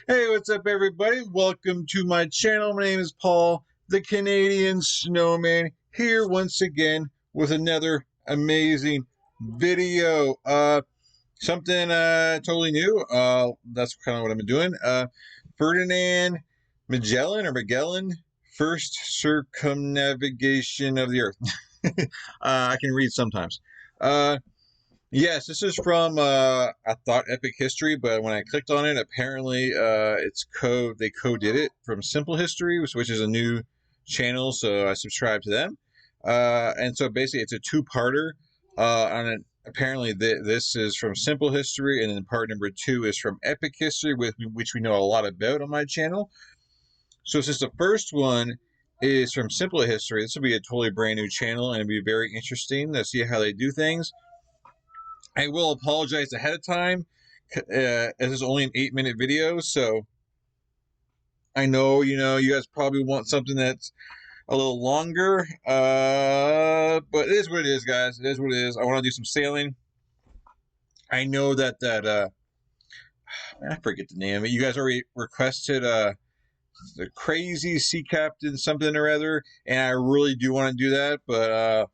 Hey, what's up, everybody? Welcome to my channel. My name is Paul, the Canadian Snowman, here once again with another amazing video. Something totally new. That's kind of what I'm doing. Ferdinand Magellan, first circumnavigation of the Earth. I can read sometimes. Yes, this is from I thought Epic History, but when I clicked on it, apparently it's code. They coded it from Simple History, which is a new channel, so I subscribe to them. And so basically, it's a two-parter. On it, apparently this is from Simple History, and then part number 2 is from Epic History, which we know a lot about on my channel. So since the first one is from Simple History, this will be a totally brand new channel, and it'll be very interesting to see how they do things. I will apologize ahead of time, as it's only an 8-minute video, so I know, you guys probably want something that's a little longer, but it is what it is, guys. It is what it is. I want to do some sailing. I know that, man, I forget the name of it. You guys already requested, the crazy sea captain something or other, and I really do want to do that, but,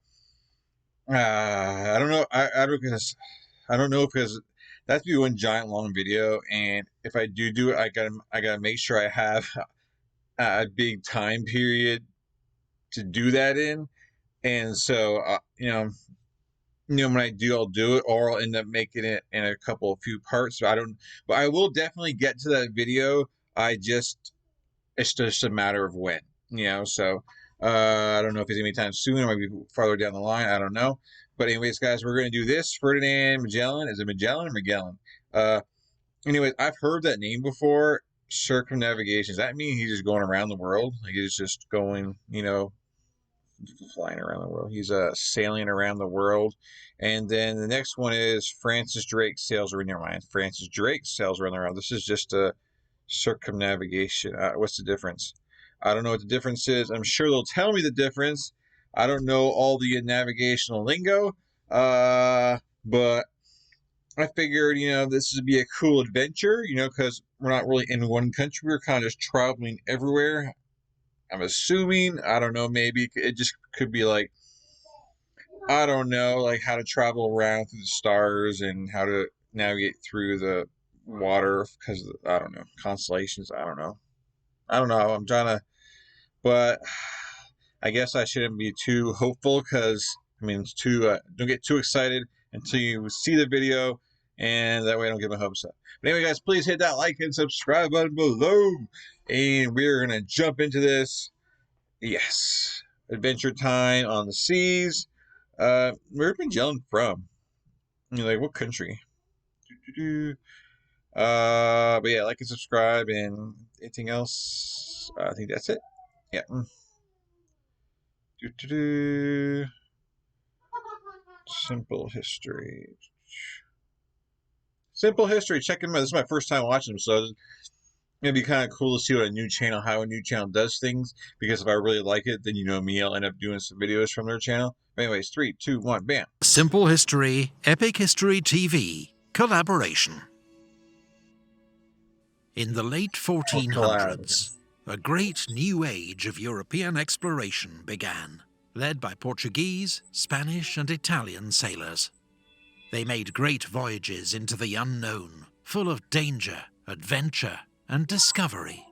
I don't know. I don't know because that's be one giant long video, and if I do it, I gotta make sure I have a big time period to do that in, and so when I do, I'll do it, or I'll end up making it in a few parts. So but I will definitely get to that video. It's just a matter of when, So I don't know if it's gonna be time soon, or maybe farther down the line. I don't know. But anyways, guys, we're gonna do this. Ferdinand Magellan. Is it Magellan or Magellan? Anyways, I've heard that name before. Circumnavigation. Does that mean he's just going around the world? Like he's just going, flying around the world. He's sailing around the world. And then the next one is Francis Drake sails around. Never mind. Francis Drake sails around the world. This is just a circumnavigation. What's the difference? I don't know what the difference is. I'm sure they'll tell me the difference. I don't know all the navigational lingo, but I figured, this would be a cool adventure, because we're not really in one country. We're kind of just traveling everywhere. I'm assuming, I don't know, maybe it just could be like, I don't know, like how to travel around through the stars and how to navigate through the water because, I don't know, constellations. I don't know. I'm trying to, but I guess I shouldn't be too hopeful because, it's too, don't get too excited until you see the video, and that way I don't get my hopes up. But anyway, guys, please hit that like and subscribe button below, and we're going to jump into this. Yes. Adventure time on the seas. Where's Magellan from? Like, what country? But yeah, like and subscribe, and anything else? I think that's it. Yeah. Simple history. Simple history. Check them out. This is my first time watching them, so it'd be kind of cool to see how a new channel does things. Because if I really like it, then me, I'll end up doing some videos from their channel. But anyways, 3, 2, 1, bam. Simple History, Epic History TV collaboration. In the late 1400s, a great new age of European exploration began, led by Portuguese, Spanish, and Italian sailors. They made great voyages into the unknown, full of danger, adventure, and discovery.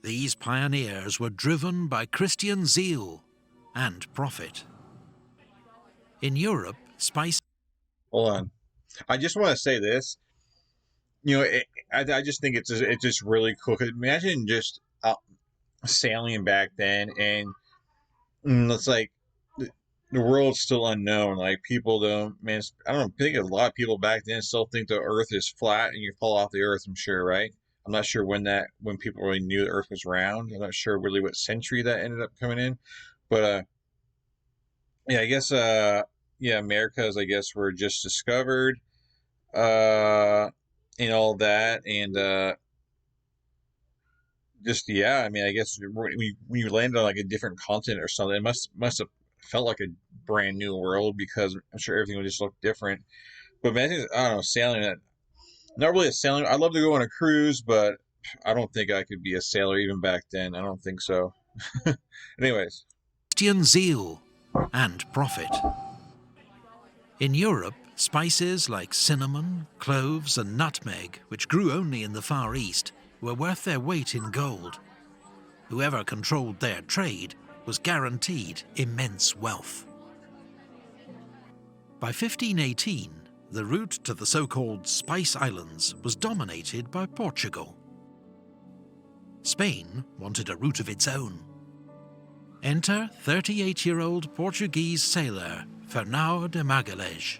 These pioneers were driven by Christian zeal and profit. In Europe, spice... Hold on. I just want to say this. I just think it's just really cool. Cause imagine just sailing back then, and it's like the world's still unknown. Like people don't, man. I don't think a lot of people back then still think the Earth is flat and you fall off the Earth. I'm sure, right? I'm not sure when people really knew the Earth was round. I'm not sure really what century that ended up coming in, but yeah, I guess Americas, I guess, were just discovered, and all that, and just I guess when you landed on like a different continent or something, it must have felt like a brand new world because I'm sure everything would just look different. But imagine, I don't know, sailing Not really a sailor. I'd love to go on a cruise, but I don't think I could be a sailor even back then. I don't think so. Anyways. Christian zeal and profit. In Europe, spices like cinnamon, cloves and nutmeg, which grew only in the Far East, were worth their weight in gold. Whoever controlled their trade was guaranteed immense wealth. By 1518, the route to the so-called Spice Islands was dominated by Portugal. Spain wanted a route of its own. Enter 38-year-old Portuguese sailor Fernão de Magalhães.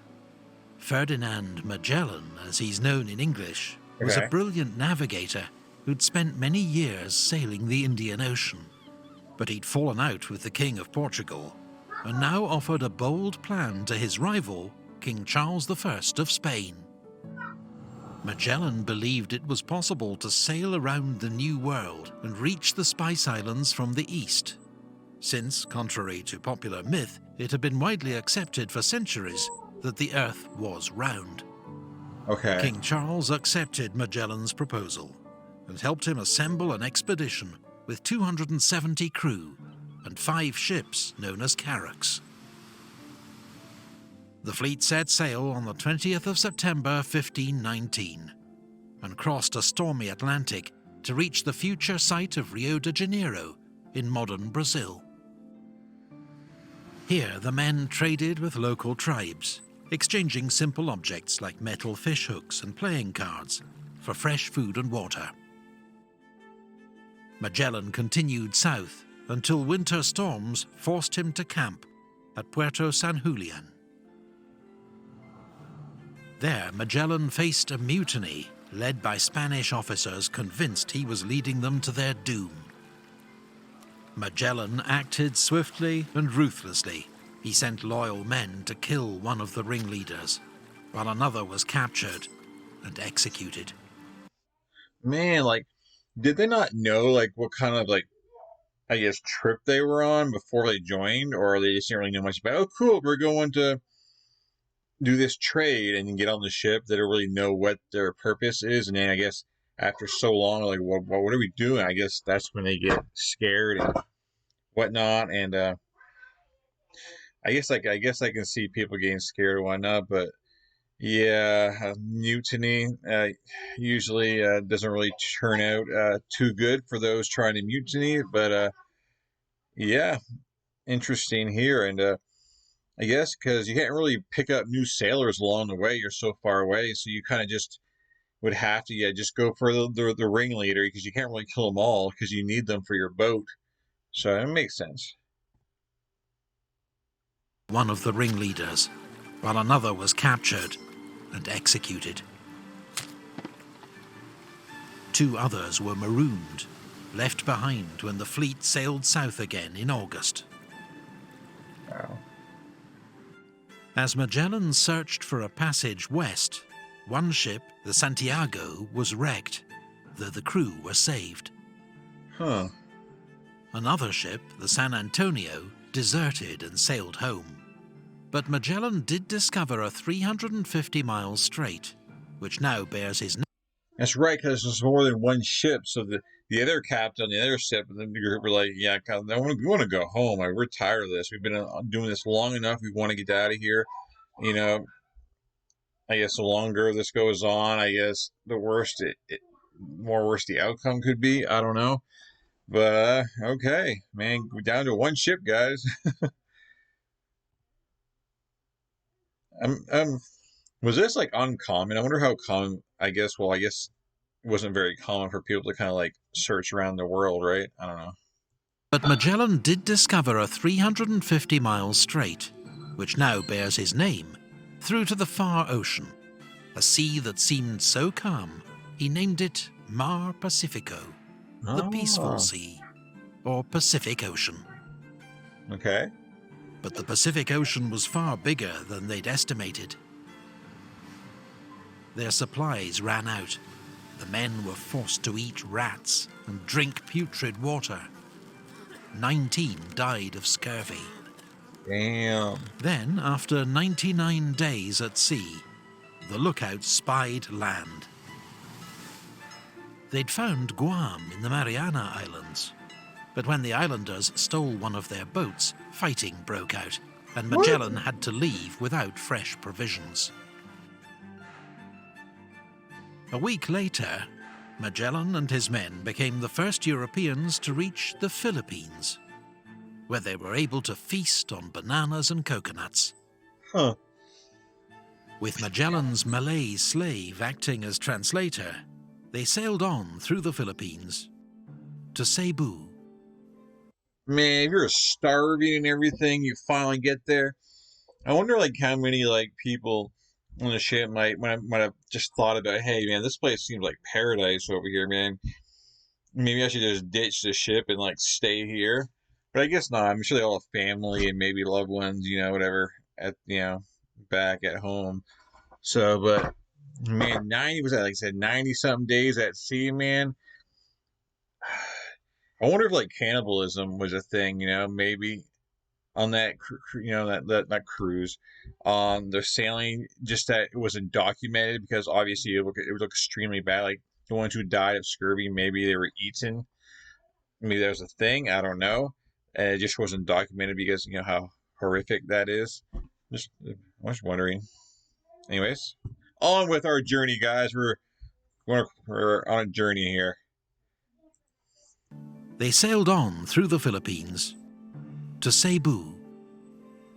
Ferdinand Magellan, as he's known in English, was a brilliant navigator who'd spent many years sailing the Indian Ocean. But he'd fallen out with the King of Portugal and now offered a bold plan to his rival, King Charles I of Spain. Magellan believed it was possible to sail around the New World and reach the Spice Islands from the east, since, contrary to popular myth, it had been widely accepted for centuries that the Earth was round. King Charles accepted Magellan's proposal and helped him assemble an expedition with 270 crew and 5 ships known as carracks. The fleet set sail on the 20th of September 1519 and crossed a stormy Atlantic to reach the future site of Rio de Janeiro in modern Brazil. Here the men traded with local tribes, exchanging simple objects like metal fish hooks and playing cards for fresh food and water. Magellan continued south until winter storms forced him to camp at Puerto San Julian. There, Magellan faced a mutiny led by Spanish officers convinced he was leading them to their doom. Magellan acted swiftly and ruthlessly. He sent loyal men to kill one of the ringleaders, while another was captured and executed. Man, like, did they not know, like, what kind of, like, I guess, trip they were on before they joined? Or they just didn't really know much about, oh, cool, we're going to do this trade and then get on the ship? They don't really know what their purpose is. And then I guess after so long, like, what are we doing? I guess that's when they get scared and whatnot. And I guess I can see people getting scared and whatnot, but yeah, mutiny usually doesn't really turn out too good for those trying to mutiny. But yeah, interesting here. And I guess because you can't really pick up new sailors along the way, you're so far away, so you kind of just would have to just go for the ringleader, because you can't really kill them all because you need them for your boat. So it makes sense. One of the ringleaders, while another was captured and executed. 2 others were marooned, left behind when the fleet sailed south again in August. Wow. As Magellan searched for a passage west, one ship, the Santiago, was wrecked, though the crew were saved. Huh. Another ship, the San Antonio, deserted and sailed home. But Magellan did discover a 350-mile strait, which now bears his name. That's right, because there's more than one ship. So the other captain on the other ship, and then we're like, yeah, we want to go home. Like, we're tired of this. We've been doing this long enough. We want to get out of here. You know, I guess the longer this goes on, I guess the worse the outcome could be. I don't know. But, okay, man, we're down to one ship, guys. Was this, like, uncommon? I wonder how common, I guess it wasn't very common for people to kind of, like, search around the world, right? I don't know. But Magellan did discover a 350-mile strait, which now bears his name, through to the far ocean, a sea that seemed so calm, he named it Mar Pacifico, the Peaceful Sea, or Pacific Ocean. Okay. But the Pacific Ocean was far bigger than they'd estimated. Their supplies ran out. The men were forced to eat rats and drink putrid water. 19 died of scurvy. Damn. Then, after 99 days at sea, the lookouts spied land. They'd found Guam in the Mariana Islands, but when the islanders stole one of their boats, fighting broke out, and Magellan had to leave without fresh provisions. A week later, Magellan and his men became the first Europeans to reach the Philippines, where they were able to feast on bananas and coconuts. Huh. With Magellan's Malay slave acting as translator, they sailed on through the Philippines to Cebu. Man, if you're starving and everything, you finally get there. I wonder, like, how many, like, people on the ship might have just thought about, hey, man, this place seems like paradise over here, man. Maybe I should just ditch the ship and, like, stay here. But I guess not. I'm sure they all have family and maybe loved ones, whatever, back at home. So, but, man, 90, was that, like I said, 90-something days at sea, man? I wonder if, like, cannibalism was a thing, maybe on that, that cruise, on the sailing, just that it wasn't documented because obviously it would look extremely bad. Like, the ones who died of scurvy, maybe they were eaten. Maybe that was a thing. I don't know. And it just wasn't documented because, how horrific that is. I was wondering. Anyways, on with our journey, guys. We're on a journey here. They sailed on through the Philippines to Cebu,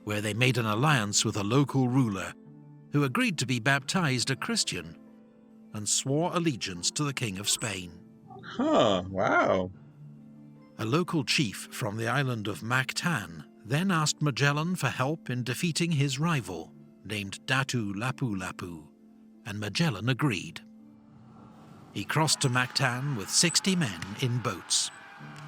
where they made an alliance with a local ruler who agreed to be baptized a Christian and swore allegiance to the King of Spain. Huh, wow. A local chief from the island of Mactan then asked Magellan for help in defeating his rival, named Datu Lapu-Lapu, and Magellan agreed. He crossed to Mactan with 60 men in boats.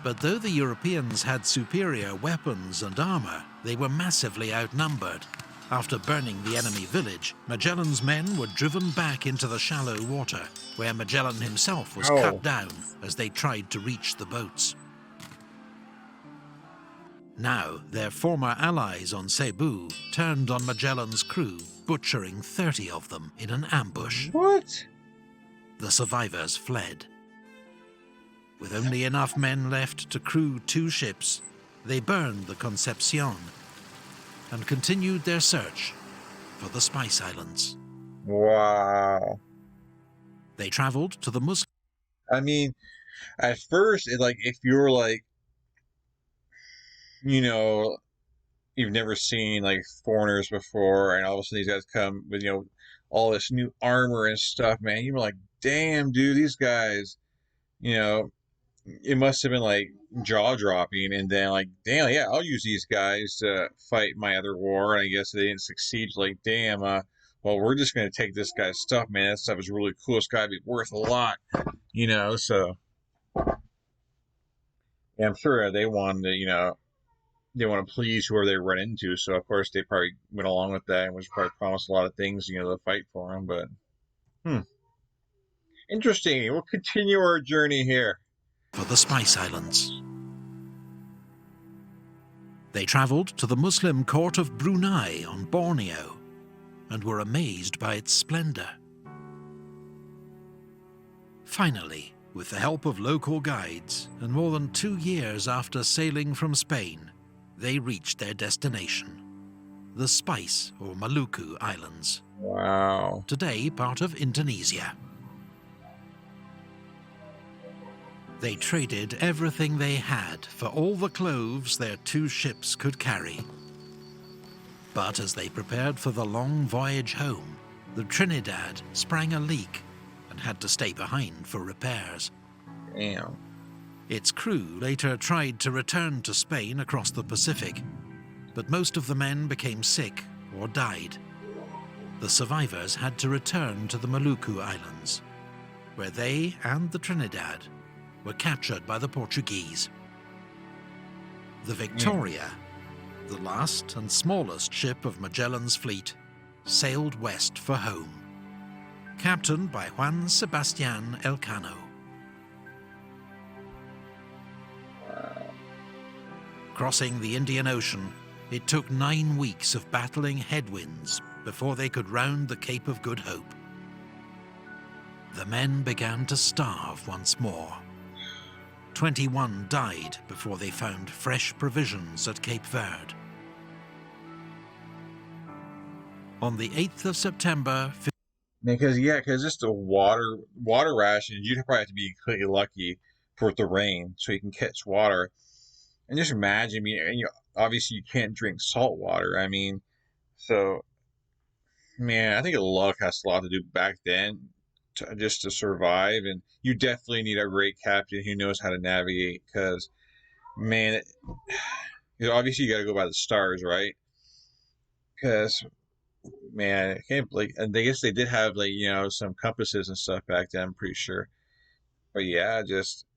But though the Europeans had superior weapons and armour, they were massively outnumbered. After burning the enemy village, Magellan's men were driven back into the shallow water, where Magellan himself was cut down as they tried to reach the boats. Now, their former allies on Cebu turned on Magellan's crew, butchering 30 of them in an ambush. What? The survivors fled. With only enough men left to crew 2 ships, they burned the Concepcion and continued their search for the Spice Islands. Wow. They traveled to the Muslim... I mean, at first, if you're you've never seen foreigners before, and all of a sudden these guys come with all this new armor and stuff, man, you were like, damn, dude, these guys, it must have been jaw-dropping, and then damn, yeah, I'll use these guys to fight my other war. And I guess they didn't succeed. Damn, well, we're just gonna take this guy's stuff, man. That stuff is really cool. It's gotta be worth a lot, so yeah, I'm sure they wanted to, they want to please whoever they run into, so of course they probably went along with that and was probably promised a lot of things, to fight for them. But interesting. We'll continue our journey here. For the Spice Islands. They travelled to the Muslim court of Brunei on Borneo and were amazed by its splendour. Finally, with the help of local guides, and more than 2 years after sailing from Spain, they reached their destination, the Spice or Maluku Islands. Wow. Today part of Indonesia. They traded everything they had for all the clothes their 2 ships could carry. But as they prepared for the long voyage home, the Trinidad sprang a leak and had to stay behind for repairs. Damn. Its crew later tried to return to Spain across the Pacific, but most of the men became sick or died. The survivors had to return to the Maluku Islands, where they and the Trinidad were captured by the Portuguese. The Victoria, the last and smallest ship of Magellan's fleet, sailed west for home, captained by Juan Sebastian Elcano. Crossing the Indian Ocean, it took 9 weeks of battling headwinds before they could round the Cape of Good Hope. the men began to starve once more. 21 died before they found fresh provisions at Cape Verde. On the 8th of September... Because just the water rations, you'd probably have to be completely lucky for it to rain so you can catch water. And just imagine, obviously you can't drink salt water. So, man, I think luck has a lot to do back then just to survive. And you definitely need a great captain who knows how to navigate because, man, obviously you got to go by the stars, right? Because, man, I can't believe, and I guess they did have some compasses and stuff back then, I'm pretty sure. But yeah,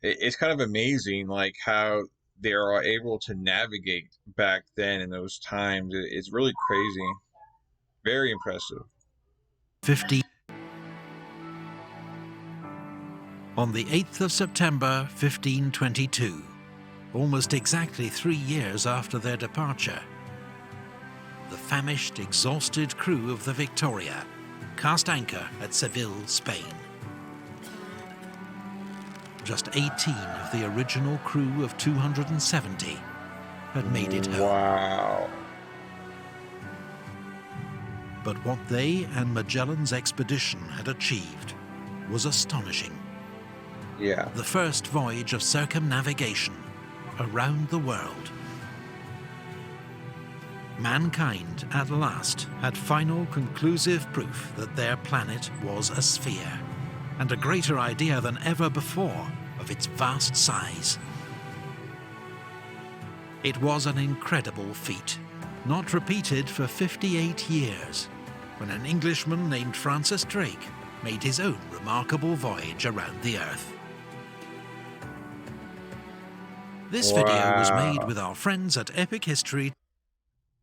it's kind of amazing how they are able to navigate back then in those times. It's really crazy. Very impressive. 50. On the 8th of September 1522, almost exactly 3 years after their departure, the famished, exhausted crew of the Victoria cast anchor at Seville, Spain. Just 18 of the original crew of 270 had made it home. Wow. But what they and Magellan's expedition had achieved was astonishing. Yeah. The first voyage of circumnavigation around the world. Mankind at last had final conclusive proof that their planet was a sphere, and a greater idea than ever before of its vast size. It was an incredible feat, not repeated for 58 years, when an Englishman named Francis Drake made his own remarkable voyage around the Earth. This video was made with our friends at Epic History.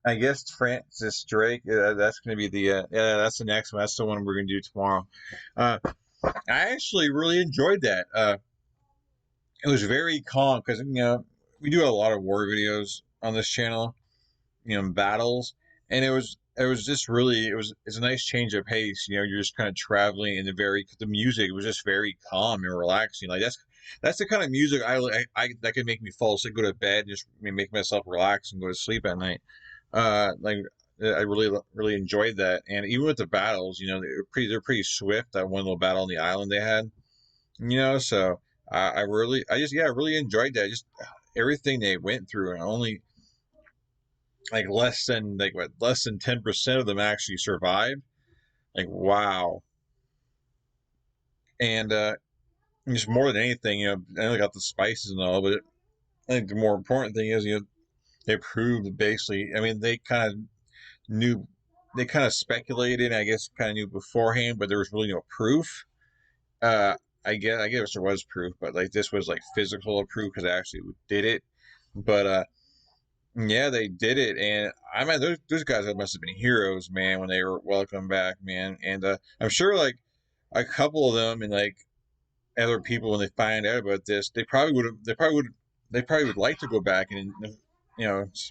I guess Francis Drake, that's going to be that's the next one. That's the one we're going to do tomorrow. I actually really enjoyed that. It was very calm because, we do a lot of war videos on this channel, battles, and it's a nice change of pace. You're just kind of traveling in the music was just very calm and relaxing. That's the kind of music that can make me fall asleep, go to bed, just make myself relax and go to sleep at night. I really enjoyed that, and even with the battles, they're pretty swift. That one little battle on the island they had, so I really enjoyed that. Just everything they went through, and only less than 10% of them actually survived. Wow. And just more than anything, I only got the spices and all, but I think the more important thing is, they proved basically. They kind of speculated. I guess kind of knew beforehand, but there was really no proof. I guess there was proof, but this was physical proof because I actually did it. But yeah, they did it, and those guys must have been heroes, man, when they were welcome back, man. And I'm sure a couple of them and other people, when they find out about this, they probably would like to go back and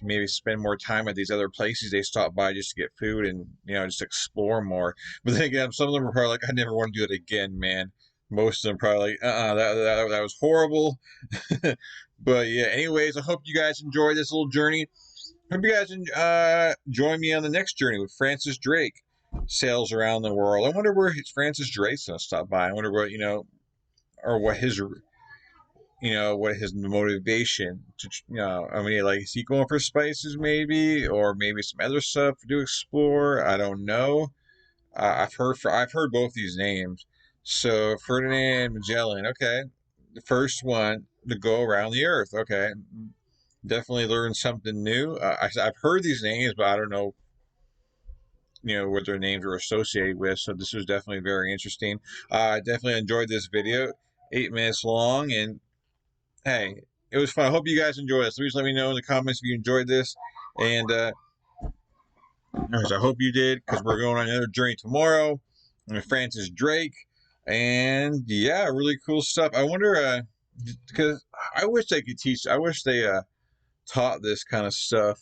maybe spend more time at these other places they stopped by just to get food and just explore more. But then again, some of them are probably I never want to do that again, man. Most of them probably that was horrible. But yeah, anyways, I hope you guys enjoyed this little journey. Hope you guys join me on the next journey with Francis Drake. Sails around the world. I wonder where Francis Drake's gonna stop by. I wonder what or what his motivation to is he going for spices maybe, or maybe some other stuff to explore? I don't know. I've heard both these names. So Ferdinand and Magellan, okay, the first one to go around the Earth. Okay, definitely learned something new. I've heard these names, but I don't know, what their names are associated with. So this was definitely very interesting. I definitely enjoyed this video. 8 minutes long, and hey, it was fun. I hope you guys enjoyed this. Please let me know in the comments if you enjoyed this, and I hope you did, because we're going on another journey tomorrow with Francis Drake. And yeah, really cool stuff. I wonder, because I wish they could teach. I wish they taught this kind of stuff,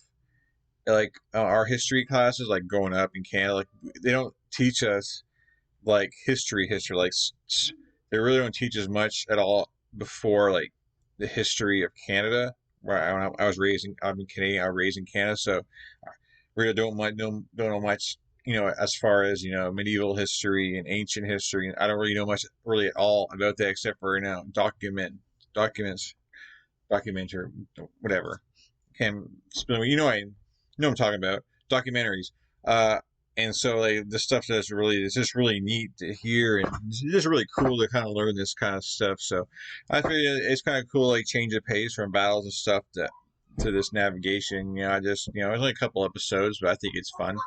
our history classes, growing up in Canada. They don't teach us, like history. Like they really don't teach as much at all before like the history of Canada. Where I'm Canadian. I was raised in Canada, so I really don't know much. As far as medieval history and ancient history, I don't really know much really at all about that except for documents, documentary, whatever. Can I know what I'm talking about documentaries. Uh, and so like this stuff it's just really neat to hear, and it's just really cool to kind of learn this kind of stuff. So I feel it's kind of cool, like change of pace from battles and stuff to this navigation. It's only a couple episodes, but I think it's fun.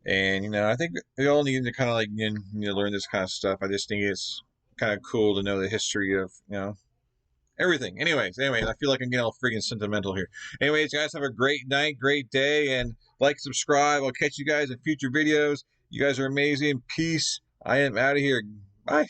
And I think we all need to kind of like learn this kind of stuff. I just think it's kind of cool to know the history of everything. Anyways, I feel like I'm getting all freaking sentimental here. Anyways, guys, have a great night, great day, and like, subscribe. I'll catch you guys in future videos. You guys are amazing. Peace. I am out of here. Bye.